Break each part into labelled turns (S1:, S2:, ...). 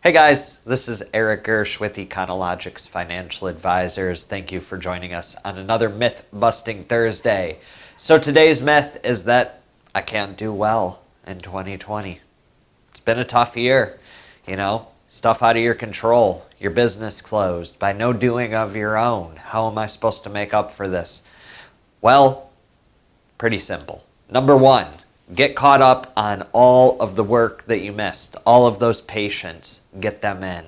S1: Hey guys, this is Eric Gersch with Econologics Financial Advisors. Thank you for joining us on another myth-busting Thursday. So today's myth is that I can't do well in 2020. It's been a tough year, stuff out of your control, your business closed, by no doing of your own. How am I supposed to make up for this? Well, pretty simple. Number one, get caught up on all of the work that you missed, all of those patients, get them in.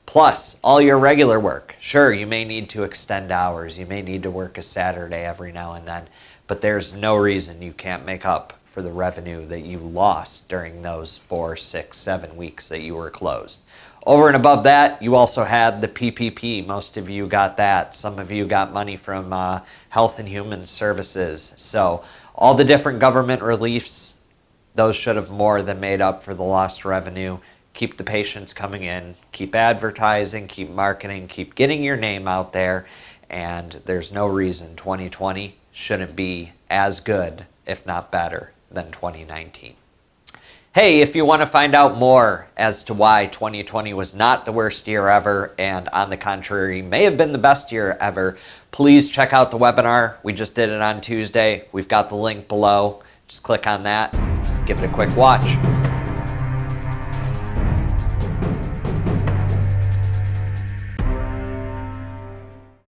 S1: Plus, all your regular work. Sure, you may need to extend hours, you may need to work a Saturday every now and then, but there's no reason you can't make up for the revenue that you lost during those 4, 6, 7 weeks that you were closed. Over and above that, you also had the PPP. Most of you got that. Some of you got money from Health and Human Services. So all the different government reliefs, those should have more than made up for the lost revenue. Keep the patients coming in, keep advertising, keep marketing, keep getting your name out there, and there's no reason 2020 shouldn't be as good, if not better, than 2019. Hey, if you want to find out more as to why 2020 was not the worst year ever, and on the contrary, may have been the best year ever, please check out the webinar. We just did it on Tuesday. We've got the link below. Just click on that, give it a quick watch.